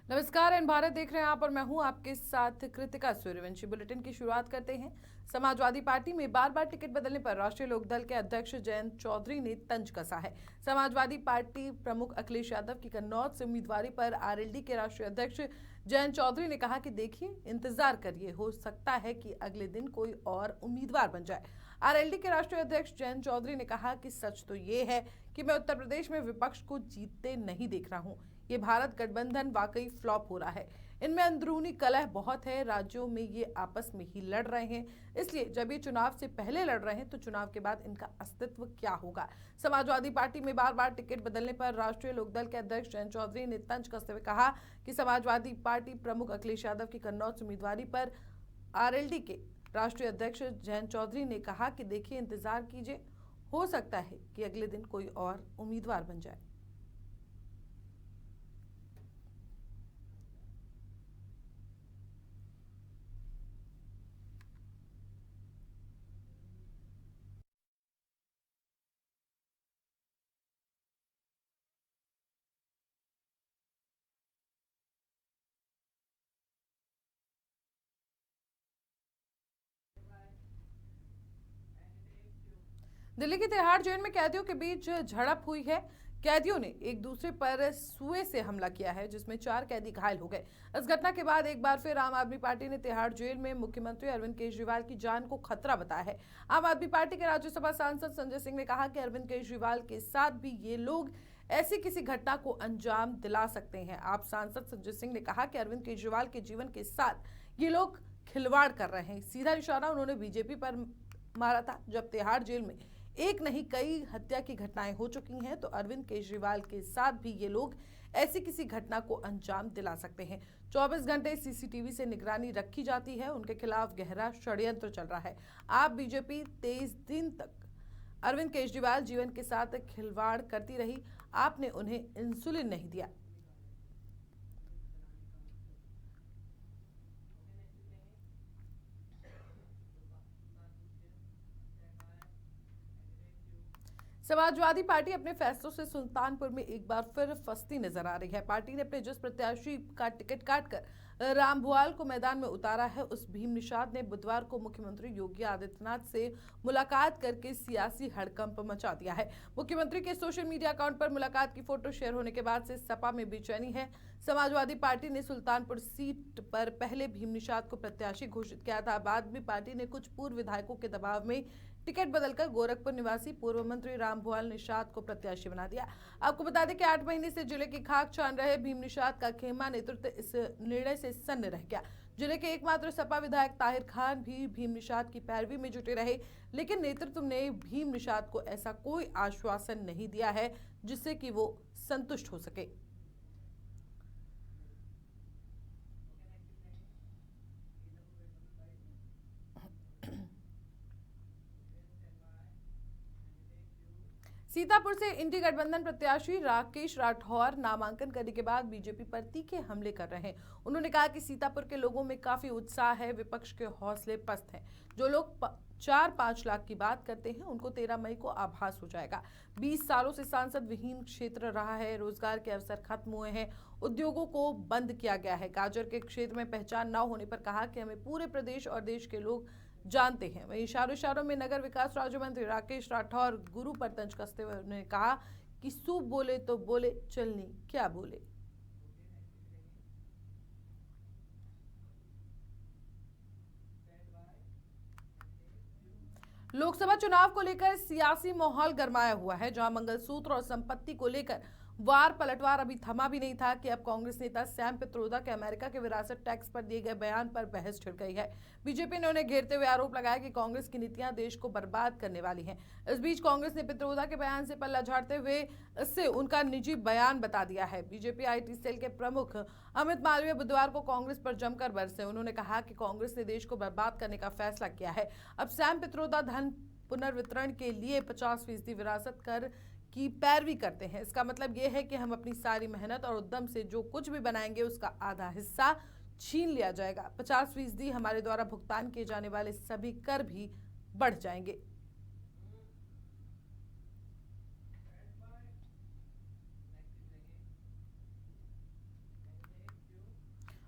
नमस्कार, एन भारत देख रहे हैं आप और मैं हूं आपके साथ कृतिका सूर्यवंशी। बुलेटिन की शुरुआत करते हैं। समाजवादी पार्टी में बार बार टिकट बदलने पर राष्ट्रीय लोकदल के अध्यक्ष जयंत चौधरी ने तंज कसा है। समाजवादी पार्टी प्रमुख अखिलेश यादव की कन्नौज से उम्मीदवारी पर आरएलडी के राष्ट्रीय अध्यक्ष जयंत चौधरी ने कहा कि देखिए, इंतजार करिए, हो सकता है कि अगले दिन कोई और उम्मीदवार बन जाए। आरएलडी के राष्ट्रीय अध्यक्ष जयंत चौधरी ने कहा कि सच तो ये है कि मैं उत्तर प्रदेश में विपक्ष को जीतते नहीं देख रहा हूं। ये भारत गठबंधन वाकई फ्लॉप हो रहा है। इनमें अंदरूनी कलह बहुत है, राज्यों में ये आपस में ही लड़ रहे हैं। इसलिए जब ये चुनाव से पहले लड़ रहे हैं तो चुनाव के बाद इनका अस्तित्व क्या होगा। समाजवादी पार्टी में बार बार टिकट बदलने पर राष्ट्रीय लोकदल के अध्यक्ष जयंत चौधरी ने तंज कसते हुए कहा कि समाजवादी पार्टी प्रमुख अखिलेश यादव की कन्नौज उम्मीदवारी पर आरएलडी के राष्ट्रीय अध्यक्ष जयंत चौधरी ने कहा कि देखिए, इंतजार कीजिए, हो सकता है कि अगले दिन कोई और उम्मीदवार बन जाए। दिल्ली की तिहाड़ जेल में कैदियों के बीच झड़प हुई है। कैदियों ने एक दूसरे पर सुए से हमला किया है, जिसमें 4 कैदी घायल हो गए। इस घटना के बाद एक बार फिर आम आदमी पार्टी ने तिहाड़ जेल में मुख्यमंत्री अरविंद केजरीवाल की जान को खतरा बताया है। आम आदमी पार्टी के राज्यसभा सांसद संजय सिंह ने कहा कि अरविंद केजरीवाल के साथ भी ये लोग ऐसी किसी घटना को अंजाम दिला सकते हैं। आप सांसद संजय सिंह ने कहा कि अरविंद केजरीवाल के जीवन के साथ ये लोग खिलवाड़ कर रहे हैं। सीधा इशारा उन्होंने बीजेपी पर मारा था। जब तिहाड़ जेल में एक नहीं कई हत्या की घटनाएं हो चुकी हैं, तो अरविंद केजरीवाल के साथ भी ये लोग ऐसी किसी घटना को अंजाम दिला सकते हैं। 24 घंटे सीसीटीवी से निगरानी रखी जाती है। उनके खिलाफ गहरा षड्यंत्र चल रहा है। आप बीजेपी 23 दिन तक अरविंद केजरीवाल जीवन के साथ खिलवाड़ करती रही। आपने उन्हें इंसुलिन नहीं दिया। समाजवादी पार्टी अपने फैसलों से सुल्तानपुर में एक बार फिर फंसती नजर आ रही है। पार्टी ने अपने जिस प्रत्याशी का टिकट काटकर रामभुआल को मैदान में उतारा है, उस भीम निषाद ने बुधवार को मुख्यमंत्री योगी आदित्यनाथ से मुलाकात करके सियासी हड़कंप मचा दिया है। मुख्यमंत्री के सोशल मीडिया अकाउंट पर मुलाकात की फोटो शेयर होने के बाद से सपा में बेचैनी है। समाजवादी पार्टी ने सुल्तानपुर सीट पर पहले भीम निषाद को प्रत्याशी घोषित किया था। बाद में पार्टी ने कुछ पूर्व विधायकों के दबाव में टिकट बदलकर गोरखपुर निवासी पूर्व मंत्री रामभुआल निषाद को प्रत्याशी बना दिया। आपको बता दें कि 8 महीने से जिले की खाक छान रहे भीम निषाद का खेमा नेतृत्व इस निर्णय से सन्न रह गया। जिले के एकमात्र सपा विधायक ताहिर खान भी भीम निषाद की पैरवी में जुटे रहे, लेकिन नेतृत्व ने भीम निषाद को ऐसा कोई आश्वासन नहीं दिया है जिससे कि वो संतुष्ट हो सके। सीतापुर से इंडी गठबंधन प्रत्याशी राकेश राठौर नामांकन करने के बाद बीजेपी पर तीखे हमले कर रहे हैं। उन्होंने कहा कि सीतापुर के लोगों में काफी उत्साह है, विपक्ष के हौसले पस्त हैं। जो लोग 4-5 लाख की बात करते हैं, उनको 13 मई को आभास हो जाएगा। 20 सालों से सांसद विहीन क्षेत्र रहा है, रोजगार के अवसर खत्म हुए हैं, उद्योगों को बंद किया गया है। गाजर के क्षेत्र में पहचान न होने पर कहा कि हमें पूरे प्रदेश और देश के लोग जानते हैं। वहीं इशारों इशारों में नगर विकास राज्य मंत्री राकेश राठौर गुरु पर तंज कसते हुए उन्होंने कहा कि सूप बोले तो बोले, चलनी क्या बोले। लोकसभा चुनाव को लेकर सियासी माहौल गरमाया हुआ है, जहां मंगलसूत्र और संपत्ति को लेकर वार पलटवार अभी थमा भी नहीं था कि अब कांग्रेस नेता सैम पित्रोदा के अमेरिका के विरासत टैक्स पर दिए गए बयान पर बहस छिड़ गई है। बीजेपी ने उन्हें घेरते हुए आरोप लगाया कि कांग्रेस की नीतियां देश को बर्बाद करने वाली हैं। इस बीच कांग्रेस ने पित्रोदा के बयान से पल्ला झाड़ते हुए इससे उनका निजी बयान बता दिया है। बीजेपी आईटी सेल के प्रमुख अमित मालवीय बुधवार को कांग्रेस पर जमकर बरसे। उन्होंने कहा कि कांग्रेस ने देश को बर्बाद करने का फैसला किया है। अब सैम पित्रोदा धन पुनर्वितरण के लिए 50% विरासत कर की पैरवी करते हैं। इसका मतलब यह है कि हम अपनी सारी मेहनत और उद्यम से जो कुछ भी बनाएंगे उसका आधा हिस्सा छीन लिया जाएगा। 50% हमारे द्वारा भुगतान किए जाने वाले सभी कर भी बढ़ जाएंगे।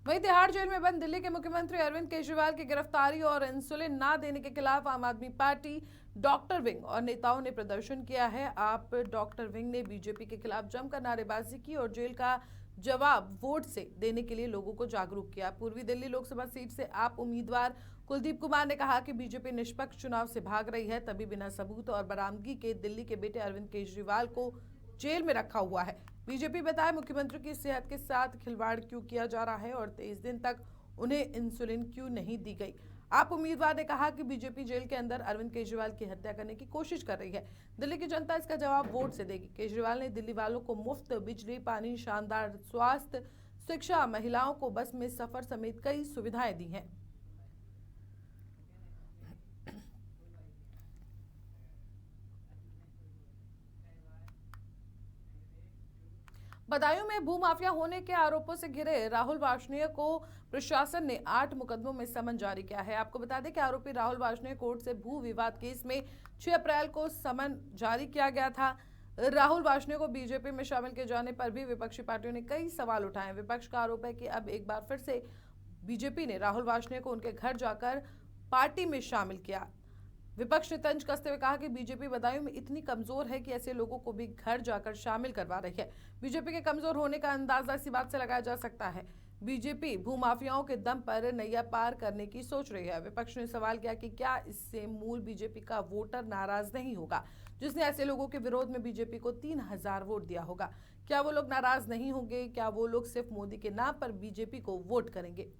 वहीं तिहाड़ जेल में बंद दिल्ली के मुख्यमंत्री अरविंद केजरीवाल की गिरफ्तारी और इंसुलिन ना देने के खिलाफ आम आदमी पार्टी, डॉक्टर विंग और नेताओं ने प्रदर्शन किया है। आप डॉक्टर विंग ने बीजेपी के खिलाफ जमकर नारेबाजी की और जेल का जवाब वोट से देने के लिए लोगों को जागरूक किया। पूर्वी दिल्ली लोकसभा सीट से आप उम्मीदवार कुलदीप कुमार ने कहा कि बीजेपी निष्पक्ष चुनाव से भाग रही है, तभी बिना सबूत और बरामदगी के दिल्ली के बेटे अरविंद केजरीवाल को जेल में रखा हुआ है। बीजेपी बताए मुख्यमंत्री की सेहत के साथ खिलवाड़ क्यों किया जा रहा है और 23 दिन तक उन्हें इंसुलिन क्यों नहीं दी गई। आप उम्मीदवार ने कहा कि बीजेपी जेल के अंदर अरविंद केजरीवाल की हत्या करने की कोशिश कर रही है। दिल्ली की जनता इसका जवाब वोट से देगी। केजरीवाल ने दिल्ली वालों को मुफ्त बिजली, पानी, शानदार स्वास्थ्य, शिक्षा, महिलाओं को बस में सफर समेत कई सुविधाएं दी हैं। बदायूं में भूमाफिया होने के आरोपों से घिरे राहुल वार्ष्णेय को प्रशासन ने 8 मुकदमों में समन जारी किया है। आपको बता दें कि आरोपी राहुल वार्ष्णेय कोर्ट से भू विवाद केस में 6 अप्रैल को समन जारी किया गया था। राहुल वार्ष्णेय को बीजेपी में शामिल किए जाने पर भी विपक्षी पार्टियों ने कई सवाल उठाए। विपक्ष का आरोप है कि अब एक बार फिर से बीजेपी ने राहुल वार्ष्णेय को उनके घर जाकर पार्टी में शामिल किया। विपक्ष ने तंज कसते हुए कहा कि बीजेपी बदायूं में इतनी कमजोर है कि ऐसे लोगों को भी घर जाकर शामिल करवा रही है। बीजेपी के कमजोर होने का अंदाजा इसी बात से लगाया जा सकता है। बीजेपी भूमाफियाओं के दम पर नैया पार करने की सोच रही है। विपक्ष ने सवाल किया कि क्या इससे मूल बीजेपी का वोटर नाराज नहीं होगा, जिसने ऐसे लोगों के विरोध में बीजेपी को 3000 वोट दिया होगा। क्या वो लोग नाराज नहीं होंगे? क्या वो लोग सिर्फ मोदी के नाम पर बीजेपी को वोट करेंगे?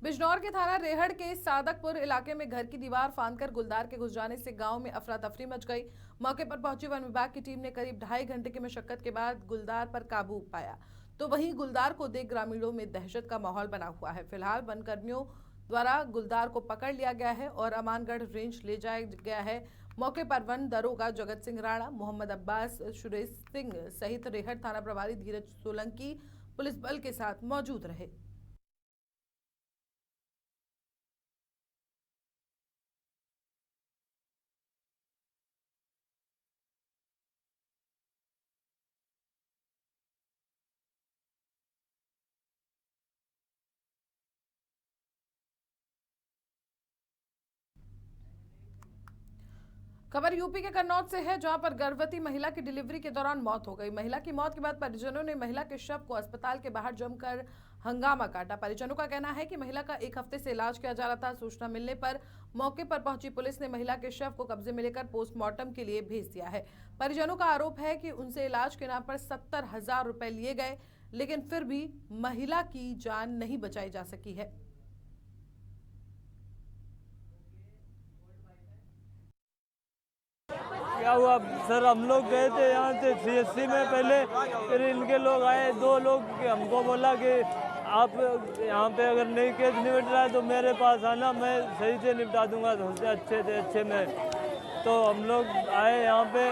बिजनौर के थाना रेहड़ के सादकपुर इलाके में घर की दीवार फांदकर गुलदार के घुस जाने से गांव में अफरा तफरी मच गई। मौके पर पहुंची वन विभाग की टीम ने करीब 2.5 घंटे की मशक्कत के बाद गुलदार पर काबू पाया, तो वहीं गुलदार को देख ग्रामीणों में दहशत का माहौल बना हुआ है। फिलहाल वन कर्मियों द्वारा गुलदार को पकड़ लिया गया है और अमानगढ़ रेंज ले जाया गया है। मौके पर वन दरोगा जगत सिंह राणा, मोहम्मद अब्बास, सुरेश सिंह सहित रेहड़ थाना प्रभारी धीरज सोलंकी पुलिस बल के साथ मौजूद रहे। खबर यूपी के कन्नौज से है, जहां पर गर्भवती महिला की डिलीवरी के दौरान मौत हो गई। महिला की मौत के बाद परिजनों ने महिला के शव को अस्पताल के बाहर जमकर हंगामा काटा। परिजनों का कहना है कि महिला का 1 हफ्ते से इलाज किया जा रहा था। सूचना मिलने पर मौके पर पहुंची पुलिस ने महिला के शव को कब्जे में लेकर पोस्टमार्टम के लिए भेज दिया है। परिजनों का आरोप है कि उनसे इलाज के नाम पर 70,000 रुपए लिए गए, लेकिन फिर भी महिला की जान नहीं बचाई जा सकी है। क्या हुआ सर, हम लोग गए थे यहाँ से CSC में पहले, फिर इनके लोग आए 2 लोग, हमको बोला कि आप यहाँ पे अगर नहीं केस निपट रहा है तो मेरे पास आना, मैं सही से निपटा दूंगा, सबसे अच्छे से अच्छे में। तो हम लोग आए यहाँ पे,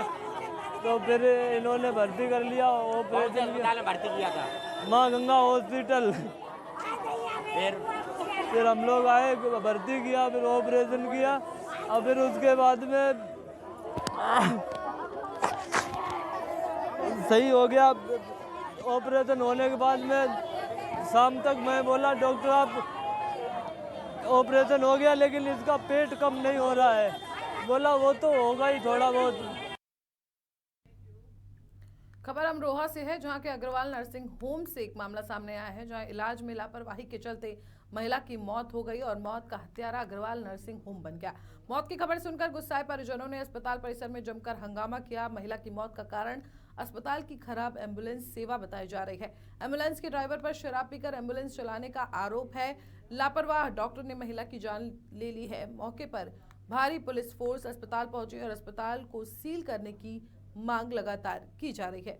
तो फिर इन्होंने भर्ती कर लिया। ऑपरेशन भर्ती किया था माँ गंगा हॉस्पिटल। फिर हम लोग आए, भर्ती किया, फिर ऑपरेशन किया, और फिर उसके बाद में सही हो गया। ऑपरेशन होने के बाद में शाम तक मैं बोला डॉक्टर आप ऑपरेशन हो गया, लेकिन इसका पेट कम नहीं हो रहा है। बोला वो तो होगा ही थोड़ा बहुत। खबर अमरोहा से है, जहां के अग्रवाल नर्सिंग होम से एक मामला सामने आया है, जहां इलाज में लापरवाही के चलते महिला की मौत हो गई और मौत का हत्यारा अग्रवाल नर्सिंग होम बन गया। मौत की खबर सुनकर गुस्साए परिजनों ने अस्पताल परिसर में जमकर हंगामा किया। महिला की मौत का कारण अस्पताल की खराब एम्बुलेंस सेवा बताई जा रही है। एम्बुलेंस के ड्राइवर पर शराब पीकर एम्बुलेंस चलाने का आरोप है। लापरवाह डॉक्टर ने महिला की जान ले ली है। मौके पर भारी पुलिस फोर्स अस्पताल पहुंची और अस्पताल को सील करने की मांग लगातार की जा रही है।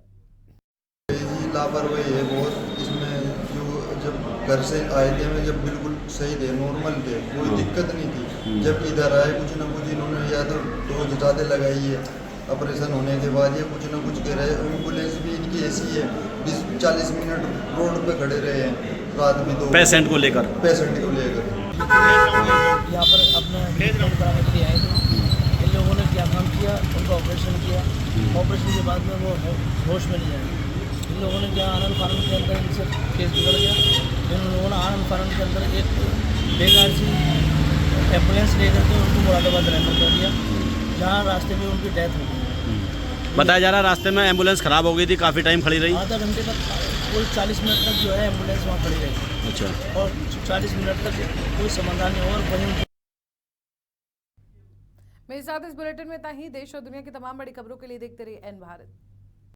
लापरवाही है बहुत इसमें। जो जब घर से आए थे मैं जब बिल्कुल सही थे, नॉर्मल थे, कोई दिक्कत नहीं थी। जब इधर आए कुछ ना कुछ इन्होंने या तो डोज ज़्यादा लगाई है, ऑपरेशन होने के बाद ये कुछ ना कुछ कह रहे हैं। एम्बुलेंस भी इनकी ऐसी है 20-40 मिनट रोड पे खड़े रहे हैं, रात भी 2 पेशेंट को लेकर। पेशेंट को लेकर यहाँ पर अपना ट्रीटमेंट कराने के लिए आए थे। इन लोगों ने क्या काम किया, उनका ऑपरेशन किया। ऑपरेशन के बाद में वो होश में नहीं आए। इन लोगों ने क्या आनंद फानंद के अंदर इनसे केस बिगड़ गया। इन लोगों ने आनंद फानंद के अंदर एक बेकार सी एम्बुलेंस लेकर के उनको मुरादाबाद रेफर कर दिया, जहाँ रास्ते में उनकी डेथ हो गई। बताया जा रहा है रास्ते में एम्बुलेंस खराब हो गई थी, काफ़ी टाइम खड़ी रही। आधा घंटे तक, कुल 40 मिनट तक जो है एम्बुलेंस वहाँ खड़ी रही। अच्छा। और 40 मिनट तक कोई समाधान नहीं। और वहीं मेरे साथ इस बुलेटिन में इतना ही। देश और दुनिया की तमाम बड़ी खबरों के लिए देखते रहिए एन भारत।